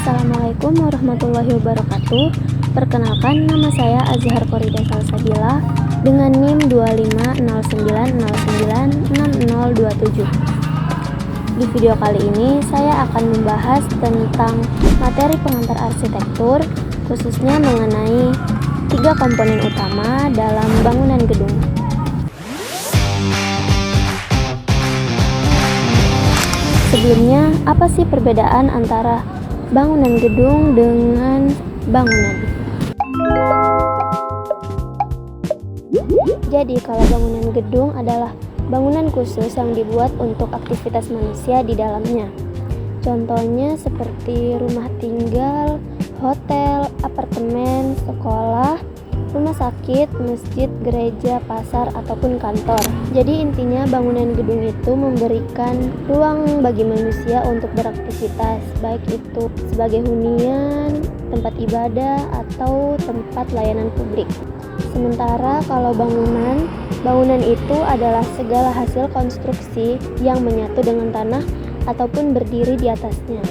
Assalamualaikum warahmatullahi wabarakatuh. Perkenalkan, nama saya Azhar Korida Salsabila dengan NIM 2509096027. Di video kali ini saya akan membahas tentang materi pengantar arsitektur, khususnya mengenai 3 komponen utama dalam bangunan gedung. Sebelumnya, apa sih perbedaan antara bangunan gedung dengan bangunan? Jadi, kalau bangunan gedung adalah bangunan khusus yang dibuat untuk aktivitas manusia di dalamnya. Contohnya seperti rumah tinggal, hotel, apartemen, sekolah, rumah sakit, masjid, gereja, pasar, ataupun kantor. Jadi intinya bangunan gedung itu memberikan ruang bagi manusia untuk beraktivitas, baik itu sebagai hunian, tempat ibadah, atau tempat layanan publik. Sementara kalau bangunan itu adalah segala hasil konstruksi yang menyatu dengan tanah ataupun berdiri di atasnya.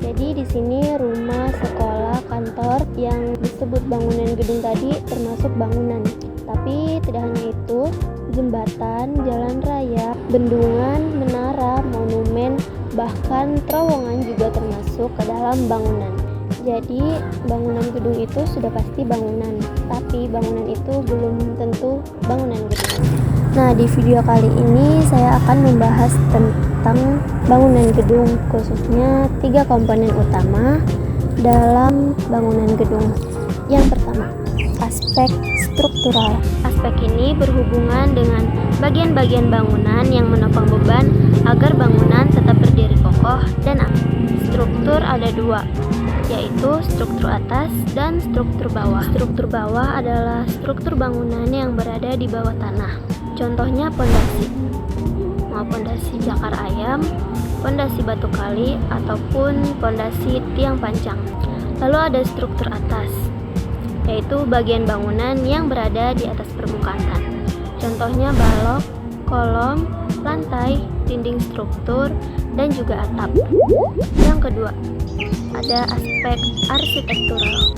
Jadi di sini rumah, sekolah, kantor yang disebut bangunan gedung tadi termasuk bangunan. Tapi tidak hanya itu, jembatan, jalan raya, bendungan, menara, monumen, bahkan terowongan juga termasuk ke dalam bangunan. Jadi bangunan gedung itu sudah pasti bangunan, tapi bangunan itu belum tentu bangunan gedung. Nah, di video kali ini saya akan membahas tentang bangunan gedung, khususnya 3 komponen utama dalam bangunan gedung. Yang pertama, aspek struktural. Aspek ini berhubungan dengan bagian-bagian bangunan yang menopang beban agar bangunan tetap berdiri kokoh dan aman. Struktur ada 2, yaitu struktur atas dan struktur bawah. Struktur bawah adalah struktur bangunan yang berada di bawah tanah. Contohnya pondasi, mau pondasi jakar ayam, pondasi batu kali, ataupun pondasi tiang pancang. Lalu ada struktur atas, yaitu bagian bangunan yang berada di atas permukaan tanah. Contohnya balok, kolom, lantai, dinding struktur, dan juga atap. Yang kedua, ada aspek arsitektural.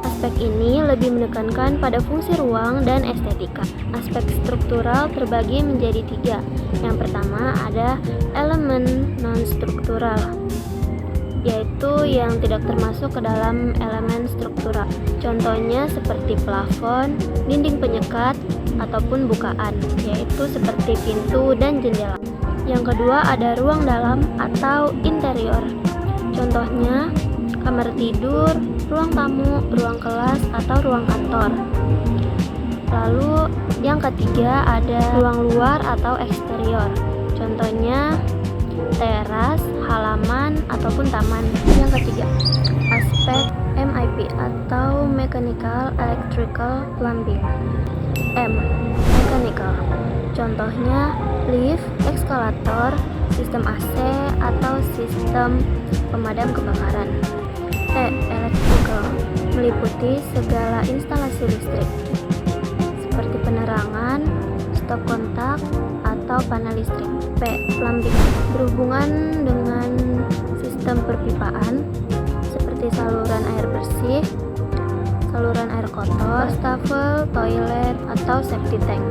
Aspek ini lebih menekankan pada fungsi ruang dan estetika. Aspek struktural terbagi menjadi 3. Yang pertama ada elemen non-struktural, yaitu yang tidak termasuk ke dalam elemen struktural. Contohnya seperti plafon, dinding penyekat, ataupun bukaan, yaitu seperti pintu dan jendela. Yang kedua ada ruang dalam atau interior. Contohnya kamar tidur, ruang tamu, ruang kelas, atau ruang kantor. Lalu yang ketiga ada ruang luar atau eksterior. Contohnya teras, halaman, ataupun taman. Yang ketiga, aspek MIP atau Mechanical Electrical Plumbing. M. Mechanical. Contohnya lift, eskalator, sistem AC, atau sistem pemadam kebakaran. T. Electrical. Meliputi segala instalasi listrik seperti penerangan, stop kontak, atau panel listrik. P. Plumbing. Berhubungan dengan sistem perpipaan seperti saluran air bersih, saluran air kotor, wastafel, toilet, atau septic tank.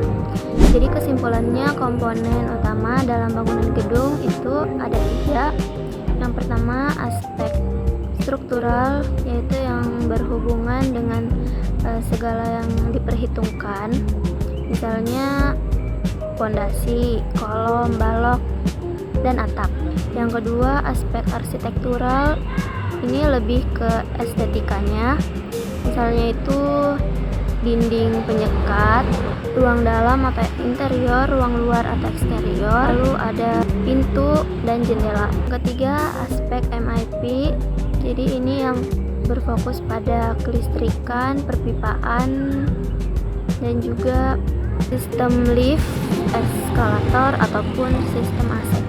Jadi kesimpulannya, komponen utama dalam bangunan gedung itu ada 3. Yang pertama aspek struktural, yaitu yang berhubungan dengan segala yang diperhitungkan, misalnya pondasi, kolom, balok, dan atap. Yang kedua aspek arsitektural, ini lebih ke estetikanya, misalnya itu dinding penyekat, ruang dalam atau interior, ruang luar atau eksterior, lalu ada pintu dan jendela. Ketiga, aspek MIP, jadi ini yang berfokus pada kelistrikan, perpipaan, dan juga sistem lift, eskalator, ataupun sistem AC.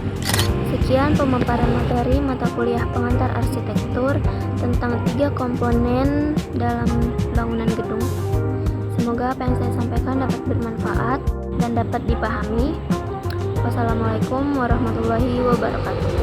Sekian pemaparan materi mata kuliah pengantar arsitektur tentang 3 komponen dalam bangunan gedung. Semoga apa yang saya sampaikan dapat bermanfaat dan dapat dipahami. Wassalamualaikum warahmatullahi wabarakatuh.